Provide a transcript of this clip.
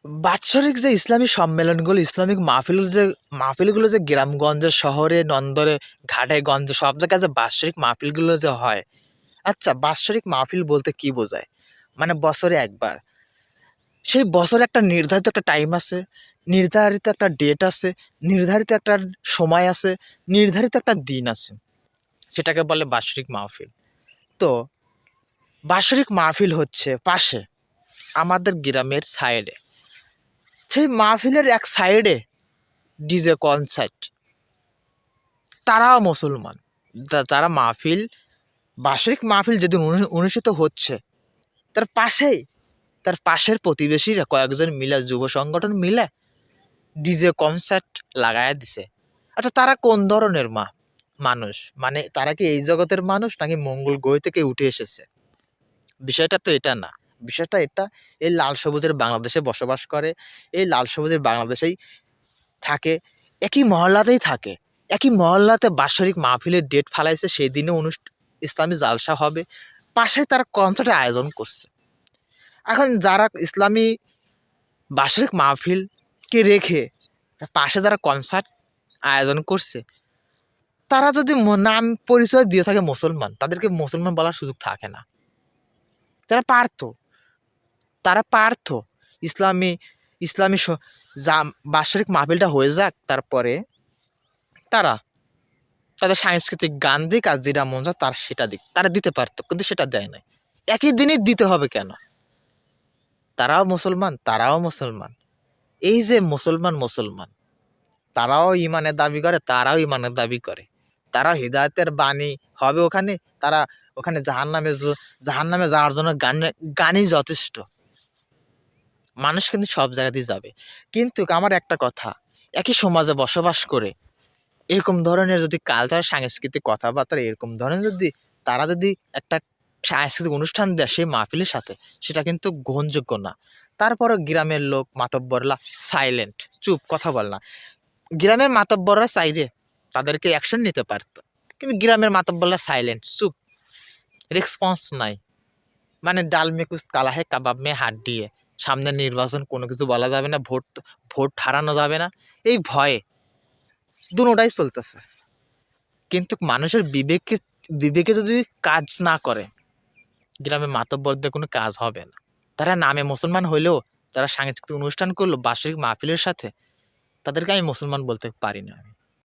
বাৎসরিক যে ইসলামী সম্মেলনগুলো, ইসলামিক মাহফিলগুলো যে গ্রামগঞ্জে, শহরে, নন্দরে, ঘাটে, গঞ্জে সব জায়গায় যে বাৎসরিক মাহফিলগুলো যে হয়। আচ্ছা, বাৎসরিক মাহফিল বলতে কি বোঝায়? মানে বছরে একবার। সেই বছরে একটা নির্ধারিত একটা টাইম আছে, নির্ধারিত একটা ডেট আছে, নির্ধারিত একটা সময় আছে, নির্ধারিত একটা দিন আছে। সেটাকে বলে বাৎসরিক মাহফিল। তো বাৎসরিক মাহফিল হচ্ছে পাশে আমাদের গ্রামের সাইডে। সেই মাহফিলের এক সাইডে ডিজে কনসার্ট। তারাও মুসলমান। যারা বাৎসরিক মাহফিল যেদিন অনুষ্ঠিত হচ্ছে, তার পাশেই তার পাশের প্রতিবেশীরা কয়েকজন মিলে, যুব সংগঠন মিলে ডিজে কনসার্ট লাগায়া দিছে। আচ্ছা, তারা কোন ধরনের মানুষ? মানে তারা কি এই জগতের মানুষ নাকি মঙ্গল গ্রহ থেকে উঠে এসেছে? বিষয়টা তো এটা না। বিষয়টা এটা, এই লাল সবুজের বাংলাদেশে বসবাস করে, এই লাল সবুজের বাংলাদেশেই থাকে, একই মহল্লাতেই থাকে। একই মহল্লাতে বাৎসরিক মাহফিলের ডেট ফালাইছে, সেই দিনে ইসলামী জালসা হবে, পাশে তারা কনসার্টের আয়োজন করছে। এখন যারা ইসলামী বাৎসরিক মাহফিলকে রেখে পাশে যারা কনসার্ট আয়োজন করছে, তারা যদি নাম পরিচয় দিয়ে থাকে মুসলমান, তাদেরকে মুসলমান বলার সুযোগ থাকে না। তারা পারতো ইসলামী ইসলামী বাৎসরিক মাহফিলটা হয়ে যাক, তারপরে তারা তাদের সাংস্কৃতিক গান দিক, আর যেটা মন চায় তার সেটা দিক, তারা দিতে পারতো, কিন্তু সেটা দেয় নাই। একই দিনই দিতে হবে কেন? তারাও মুসলমান। এই যে মুসলমান, তারাও ইমানের দাবি করে, তারাও ইমানের দাবি করে, তারাও হিদায়তের বাণী হবে ওখানে। তারা ওখানে জাহান্নামে যাওয়ার জন্য গানই যথেষ্ট। মানুষ কিন্তু সব জায়গাতেই যাবে। কিন্তু আমার একটা কথা, একই সমাজে বসবাস করে এরকম ধরনের যদি কালচার, সাংস্কৃতিক কথাবার্তা এরকম ধরনের তারা যদি একটা সাংস্কৃতিক অনুষ্ঠান দেয় সেই মাহফিলের সাথে, সেটা কিন্তু গ্রহণযোগ্য না। তারপরও গ্রামের লোক, মাতব্বররা সাইলেন্ট, চুপ, কথা বল না। গ্রামের মাতব্বররা চাইলে তাদেরকে অ্যাকশন নিতে পারতো, কিন্তু গ্রামের মাতব্বররা সাইলেন্ট, চুপ, রেসপন্স নাই। মানে ডাল মে কুছ কালা হে, কাবাব মে হাড্ডি হে। সামনে নির্বাচন, কোনো কিছু বলা যাবে না, ভোট হারানো যাবে না, এই ভয়ে দুটোটাই চলতেছে। কিন্তু মানুষের বিবেকে যদি কাজ না করে, গ্রামে মাতব্বরদের কোনো কাজ হবে না। তারা নামে মুসলমান হইলেও, তারা সাংস্কৃতিক অনুষ্ঠান করলো বাৎসরিক মাহফিলের সাথে, তাদেরকে আমি মুসলমান বলতে পারি না।